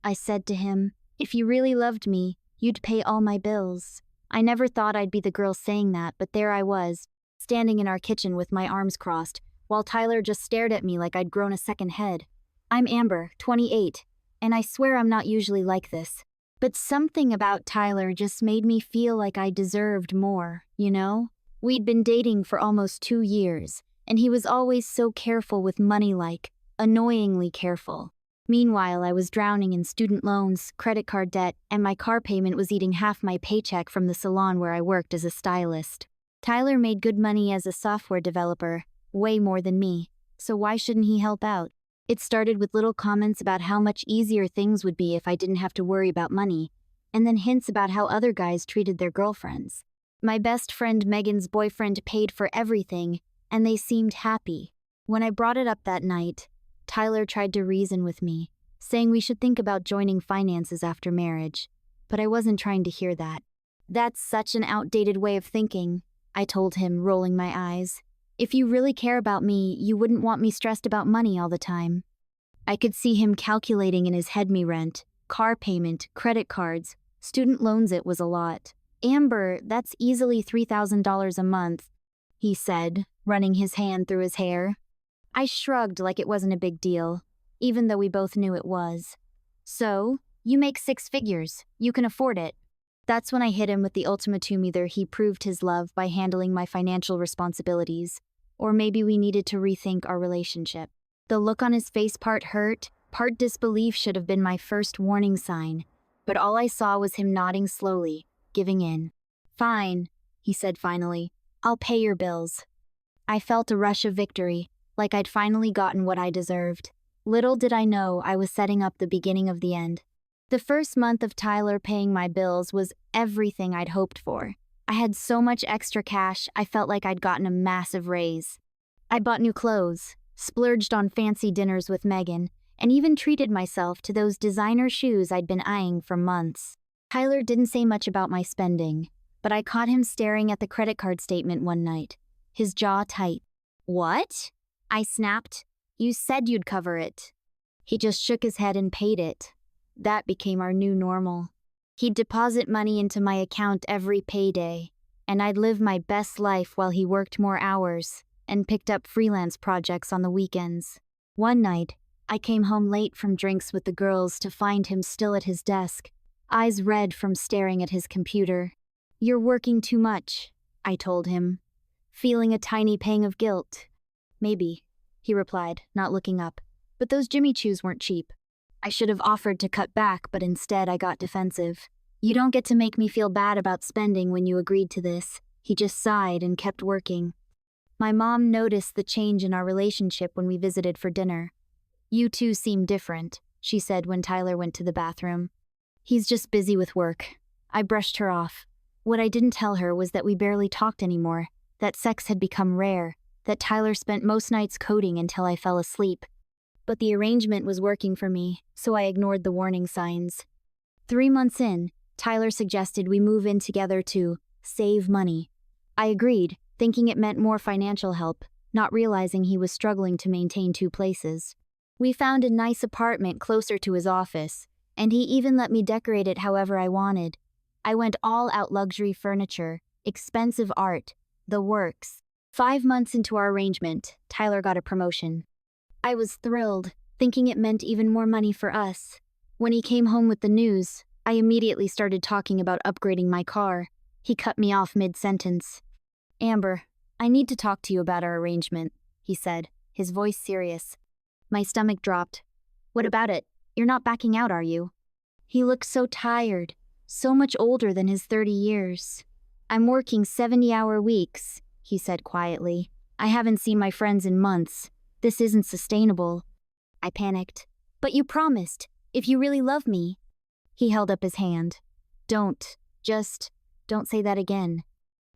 I said to him. If you really loved me, you'd pay all my bills. I never thought I'd be the girl saying that, but there I was, standing in our kitchen with my arms crossed, while Tyler just stared at me like I'd grown a second head. I'm Amber, 28, and I swear I'm not usually like this. But something about Tyler just made me feel like I deserved more, you know? We'd been dating for almost 2 years, and he was always so careful with money, like, annoyingly careful. Meanwhile, I was drowning in student loans, credit card debt, and my car payment was eating half my paycheck from the salon where I worked as a stylist. Tyler made good money as a software developer, way more than me, so why shouldn't he help out? It started with little comments about how much easier things would be if I didn't have to worry about money, and then hints about how other guys treated their girlfriends. My best friend Megan's boyfriend paid for everything, and they seemed happy. When I brought it up that night, Tyler tried to reason with me, saying we should think about joining finances after marriage, but I wasn't trying to hear that. That's such an outdated way of thinking, I told him, rolling my eyes. If you really care about me, you wouldn't want me stressed about money all the time. I could see him calculating in his head me rent, car payment, credit cards, student loans. It was a lot. Amber, that's easily $3,000 a month, he said, running his hand through his hair. I shrugged like it wasn't a big deal, even though we both knew it was. So, you make 6 figures. You can afford it. That's when I hit him with the ultimatum: either he proved his love by handling my financial responsibilities, or maybe we needed to rethink our relationship. The look on his face, part hurt, part disbelief, should have been my first warning sign, but all I saw was him nodding slowly, giving in. Fine, he said finally. I'll pay your bills. I felt a rush of victory, like I'd finally gotten what I deserved. Little did I know I was setting up the beginning of the end. The first month of Tyler paying my bills was everything I'd hoped for. I had so much extra cash, I felt like I'd gotten a massive raise. I bought new clothes, splurged on fancy dinners with Megan, and even treated myself to those designer shoes I'd been eyeing for months. Tyler didn't say much about my spending, but I caught him staring at the credit card statement one night, his jaw tight. What? I snapped. You said you'd cover it. He just shook his head and paid it. That became our new normal. He'd deposit money into my account every payday, and I'd live my best life while he worked more hours and picked up freelance projects on the weekends. One night, I came home late from drinks with the girls to find him still at his desk, eyes red from staring at his computer. You're working too much, I told him, feeling a tiny pang of guilt. Maybe, he replied, not looking up, but those Jimmy Choos weren't cheap. I should have offered to cut back, but instead I got defensive. You don't get to make me feel bad about spending when you agreed to this. He just sighed and kept working. My mom noticed the change in our relationship when we visited for dinner. You two seem different, she said when Tyler went to the bathroom. He's just busy with work. I brushed her off. What I didn't tell her was that we barely talked anymore, that sex had become rare, that Tyler spent most nights coding until I fell asleep. But the arrangement was working for me, so I ignored the warning signs. 3 months in, Tyler suggested we move in together to save money. I agreed, thinking it meant more financial help, not realizing he was struggling to maintain 2 places. We found a nice apartment closer to his office, and he even let me decorate it however I wanted. I went all out: luxury furniture, expensive art, the works. 5 months into our arrangement, Tyler got a promotion. I was thrilled, thinking it meant even more money for us. When he came home with the news, I immediately started talking about upgrading my car. He cut me off mid-sentence. Amber, I need to talk to you about our arrangement, he said, his voice serious. My stomach dropped. What about it? You're not backing out, are you? He looked so tired, so much older than his 30 years. I'm working 70-hour weeks, he said quietly. I haven't seen my friends in months. This isn't sustainable. I panicked. But you promised, if you really love me. He held up his hand. Don't say that again.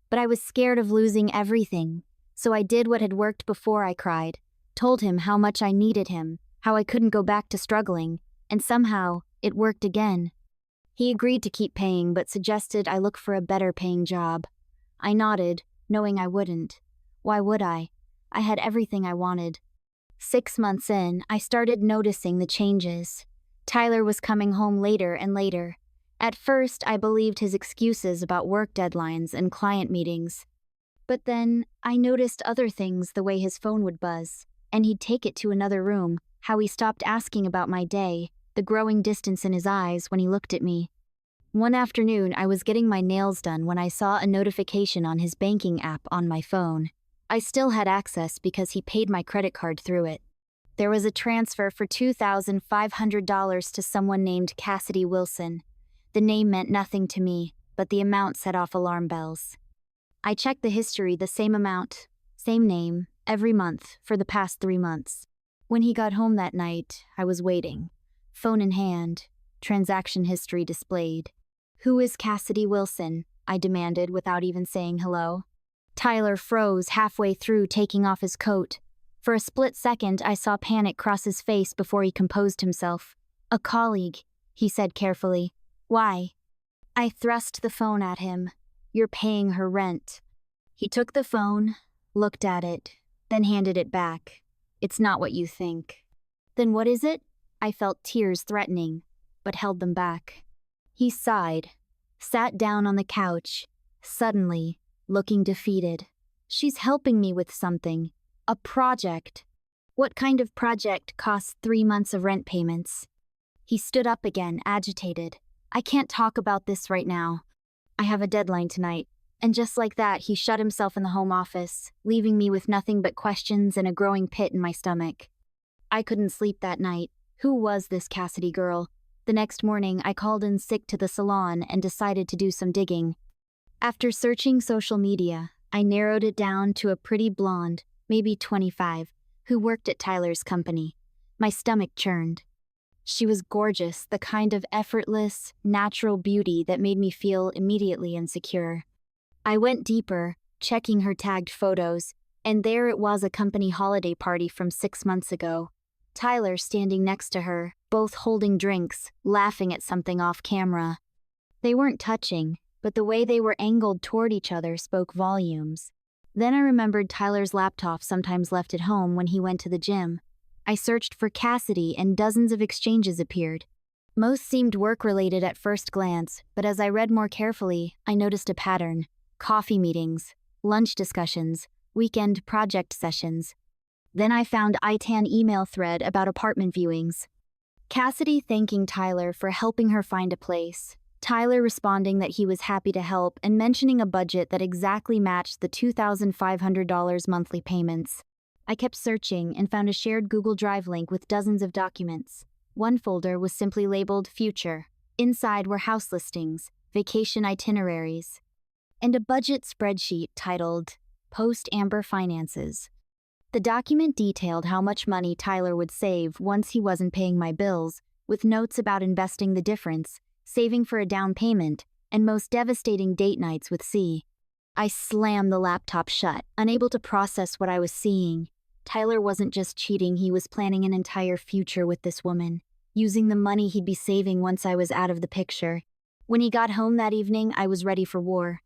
But I was scared of losing everything, so I did what had worked before. I cried, told him how much I needed him, how I couldn't go back to struggling, and somehow it worked again. He agreed to keep paying, but suggested I look for a better paying job. I nodded, knowing I wouldn't. Why would I? I had everything I wanted. 6 months in, I started noticing the changes. Tyler was coming home later and later. At first, I believed his excuses about work deadlines and client meetings. But then, I noticed other things, the way his phone would buzz, and he'd take it to another room, how he stopped asking about my day, the growing distance in his eyes when he looked at me. One afternoon, I was getting my nails done when I saw a notification on his banking app on my phone. I still had access because he paid my credit card through it. There was a transfer for $2,500 to someone named Cassidy Wilson. The name meant nothing to me, but the amount set off alarm bells. I checked the history, the same amount, same name, every month for the past 3 months. When he got home that night, I was waiting. Phone in hand, transaction history displayed. "Who is Cassidy Wilson?" I demanded without even saying hello. Tyler froze halfway through taking off his coat. For a split second, I saw panic cross his face before he composed himself. "A colleague," he said carefully. "Why?" I thrust the phone at him. "You're paying her rent." He took the phone, looked at it, then handed it back. "It's not what you think." "Then what is it?" I felt tears threatening, but held them back. He sighed, sat down on the couch, suddenly, looking defeated. "She's helping me with something. A project." "What kind of project costs 3 months of rent payments?" He stood up again, agitated. "I can't talk about this right now. I have a deadline tonight." And just like that, he shut himself in the home office, leaving me with nothing but questions and a growing pit in my stomach. I couldn't sleep that night. Who was this Cassidy girl? The next morning, I called in sick to the salon and decided to do some digging. After searching social media, I narrowed it down to a pretty blonde, maybe 25, who worked at Tyler's company. My stomach churned. She was gorgeous, the kind of effortless, natural beauty that made me feel immediately insecure. I went deeper, checking her tagged photos, and there it was, a company holiday party from 6 months ago. Tyler standing next to her, both holding drinks, laughing at something off camera. They weren't touching, but the way they were angled toward each other spoke volumes. Then I remembered Tyler's laptop sometimes left at home when he went to the gym. I searched for Cassidy and dozens of exchanges appeared. Most seemed work-related at first glance, but as I read more carefully, I noticed a pattern. Coffee meetings, lunch discussions, weekend project sessions. Then I found ITAN email thread about apartment viewings. Cassidy thanking Tyler for helping her find a place. Tyler responding that he was happy to help and mentioning a budget that exactly matched the $2,500 monthly payments. I kept searching and found a shared Google Drive link with dozens of documents. One folder was simply labeled Future. Inside were house listings, vacation itineraries, and a budget spreadsheet titled Post-Amber Finances. The document detailed how much money Tyler would save once he wasn't paying my bills, with notes about investing the difference, saving for a down payment, and most devastating date nights with C. I slammed the laptop shut, unable to process what I was seeing. Tyler wasn't just cheating, he was planning an entire future with this woman, using the money he'd be saving once I was out of the picture. When he got home that evening, I was ready for war.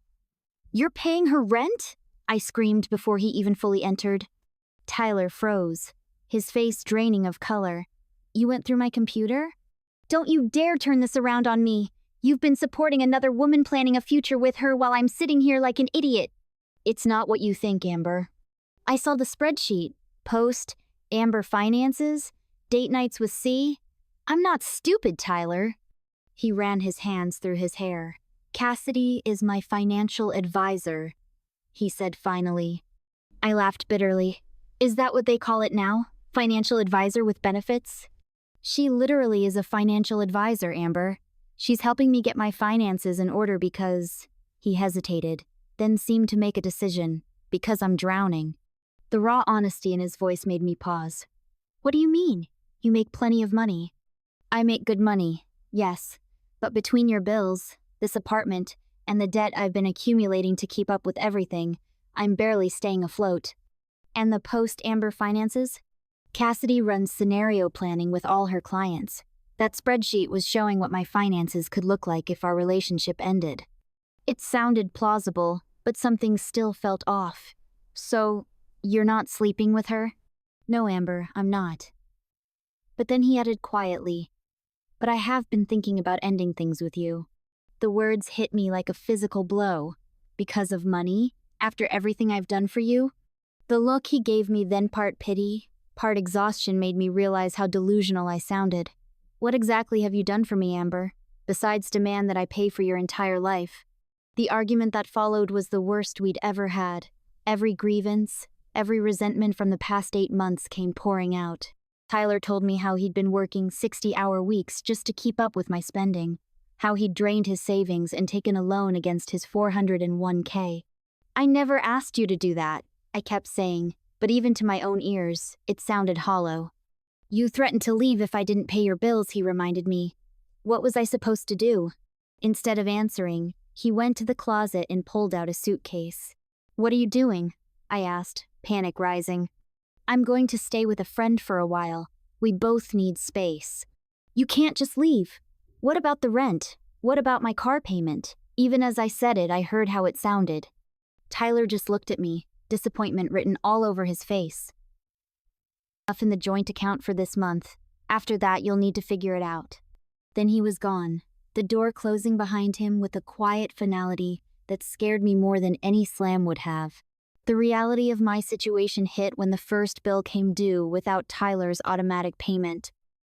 "You're paying her rent?" I screamed before he even fully entered. Tyler froze, his face draining of color. "You went through my computer?" "Don't you dare turn this around on me. You've been supporting another woman planning a future with her while I'm sitting here like an idiot." "It's not what you think, Amber." "I saw the spreadsheet. Amber Finances, date nights with C. I'm not stupid, Tyler." He ran his hands through his hair. "Cassidy is my financial advisor," he said finally. I laughed bitterly. "Is that what they call it now? Financial advisor with benefits?" "She literally is a financial advisor, Amber. She's helping me get my finances in order because..." He hesitated, then seemed to make a decision. "Because I'm drowning." The raw honesty in his voice made me pause. "What do you mean? You make plenty of money." "I make good money, yes. But between your bills, this apartment, and the debt I've been accumulating to keep up with everything, I'm barely staying afloat." "And the post-Amber Finances?" "Cassidy runs scenario planning with all her clients. That spreadsheet was showing what my finances could look like if our relationship ended." It sounded plausible, but something still felt off. "So, you're not sleeping with her?" "No, Amber, I'm not." But then he added quietly, but I have been thinking about ending things with you." The words hit me like a physical blow. Because of money? After everything I've done for you? The look he gave me, then part pity, part exhaustion, made me realize how delusional I sounded. "What exactly have you done for me, Amber, besides demand that I pay for your entire life?" The argument that followed was the worst we'd ever had. Every grievance, every resentment from the past 8 months came pouring out. Tyler told me how he'd been working 60-hour weeks just to keep up with my spending, how he'd drained his savings and taken a loan against his 401k. "I never asked you to do that," I kept saying, but even to my own ears, it sounded hollow. "You threatened to leave if I didn't pay your bills," he reminded me. What was I supposed to do? Instead of answering, he went to the closet and pulled out a suitcase. "What are you doing?" I asked, panic rising. "I'm going to stay with a friend for a while. We both need space." "You can't just leave. What about the rent? What about my car payment?" Even as I said it, I heard how it sounded. Tyler just looked at me, disappointment written all over his face. "Enough in the joint account for this month. After that, you'll need to figure it out." Then he was gone, the door closing behind him with a quiet finality that scared me more than any slam would have. The reality of my situation hit when the first bill came due without Tyler's automatic payment.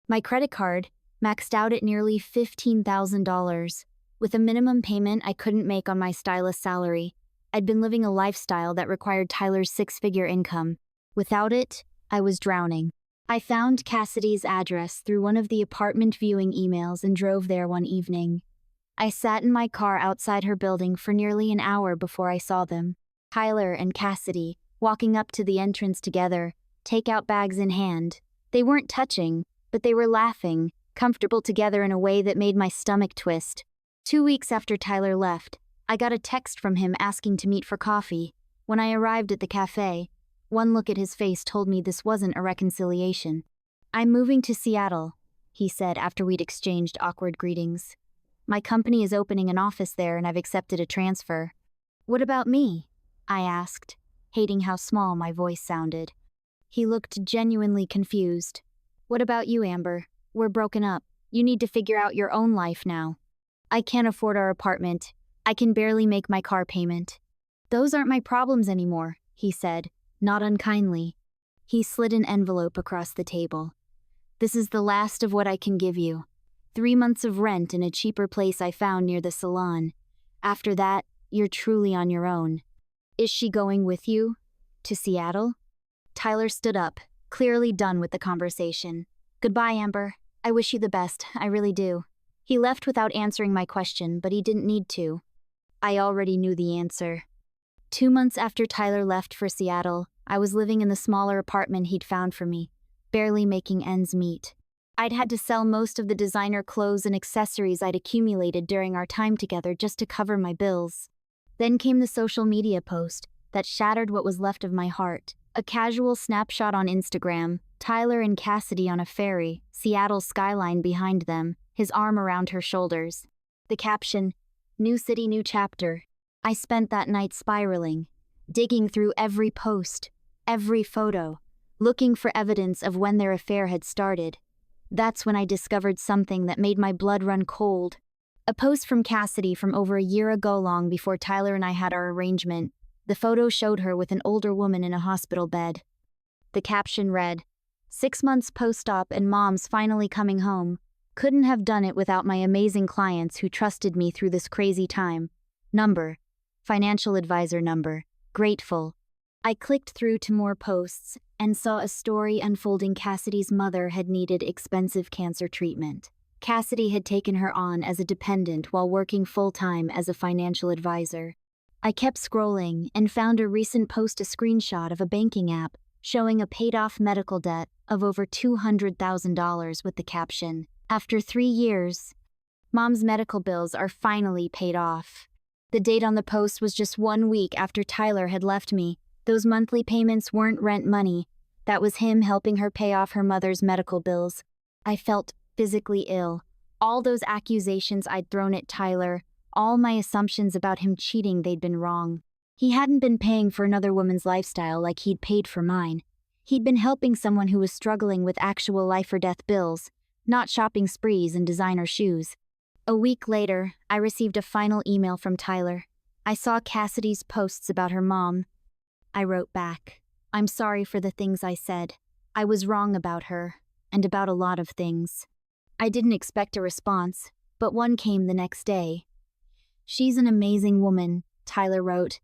My credit card, maxed out at nearly $15,000, with a minimum payment I couldn't make on my stylist salary. I'd been living a lifestyle that required Tyler's 6-figure income. Without it, I was drowning. I found Cassidy's address through one of the apartment viewing emails and drove there one evening. I sat in my car outside her building for nearly an hour before I saw them. Tyler and Cassidy, walking up to the entrance together, takeout bags in hand. They weren't touching, but they were laughing, comfortable together in a way that made my stomach twist. 2 weeks after Tyler left, I got a text from him asking to meet for coffee. When I arrived at the cafe, one look at his face told me this wasn't a reconciliation. "I'm moving to Seattle," he said after we'd exchanged awkward greetings. "My company is opening an office there and I've accepted a transfer." "What about me?" I asked, hating how small my voice sounded. He looked genuinely confused. "What about you, Amber? We're broken up. You need to figure out your own life now." "I can't afford our apartment. I can barely make my car payment." "Those aren't my problems anymore," he said, not unkindly. He slid an envelope across the table. "This is the last of what I can give you. 3 months of rent in a cheaper place I found near the salon. After that, you're truly on your own." "Is she going with you? To Seattle?" Tyler stood up, clearly done with the conversation. "Goodbye, Amber. I wish you the best, I really do." He left without answering my question, but he didn't need to. I already knew the answer. 2 months after Tyler left for Seattle, I was living in the smaller apartment he'd found for me, barely making ends meet. I'd had to sell most of the designer clothes and accessories I'd accumulated during our time together just to cover my bills. Then came the social media post that shattered what was left of my heart. A casual snapshot on Instagram, Tyler and Cassidy on a ferry, Seattle skyline behind them, his arm around her shoulders. The caption, "New city, new chapter." I spent that night spiraling, digging through every post, every photo, looking for evidence of when their affair had started. That's when I discovered something that made my blood run cold. A post from Cassidy from over a year ago, long before Tyler and I had our arrangement. The photo showed her with an older woman in a hospital bed. The caption read, "6 months post-op and mom's finally coming home. Couldn't have done it without my amazing clients who trusted me through this crazy time. Number, financial advisor number, grateful." I clicked through to more posts and saw a story unfolding. Cassidy's mother had needed expensive cancer treatment. Cassidy had taken her on as a dependent while working full-time as a financial advisor. I kept scrolling and found a recent post, a screenshot of a banking app showing a paid-off medical debt of over $200,000 with the caption, "After 3 years, mom's medical bills are finally paid off." The date on the post was just 1 week after Tyler had left me. Those monthly payments weren't rent money. That was him helping her pay off her mother's medical bills. I felt physically ill. All those accusations I'd thrown at Tyler, all my assumptions about him cheating, they'd been wrong. He hadn't been paying for another woman's lifestyle like he'd paid for mine. He'd been helping someone who was struggling with actual life or death bills, not shopping sprees and designer shoes. A week later, I received a final email from Tyler. I saw Cassidy's posts about her mom. I wrote back, "I'm sorry for the things I said. I was wrong about her, and about a lot of things." I didn't expect a response, but one came the next day. "She's an amazing woman," Tyler wrote.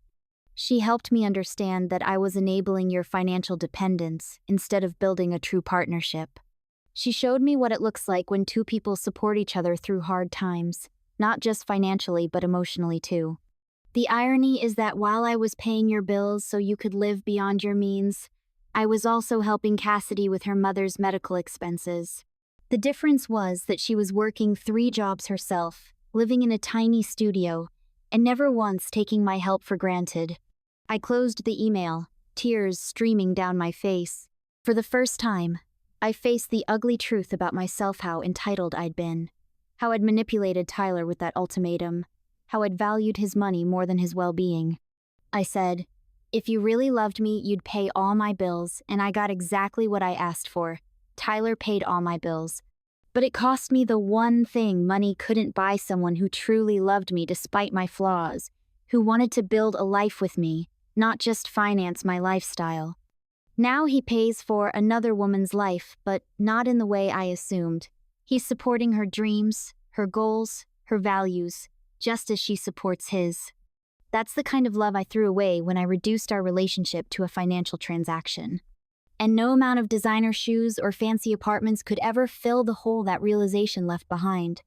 "She helped me understand that I was enabling your financial dependence instead of building a true partnership. She showed me what it looks like when two people support each other through hard times, not just financially but emotionally too. The irony is that while I was paying your bills so you could live beyond your means, I was also helping Cassidy with her mother's medical expenses. The difference was that she was working 3 jobs herself, living in a tiny studio, and never once taking my help for granted." I closed the email, tears streaming down my face. For the first time, I faced the ugly truth about myself, how entitled I'd been, how I'd manipulated Tyler with that ultimatum, how I'd valued his money more than his well-being. I said, "If you really loved me, you'd pay all my bills," and I got exactly what I asked for. Tyler paid all my bills. But it cost me the one thing money couldn't buy: someone who truly loved me despite my flaws, who wanted to build a life with me, not just finance my lifestyle. Now he pays for another woman's life, but not in the way I assumed. He's supporting her dreams, her goals, her values, just as she supports his. That's the kind of love I threw away when I reduced our relationship to a financial transaction. And no amount of designer shoes or fancy apartments could ever fill the hole that realization left behind.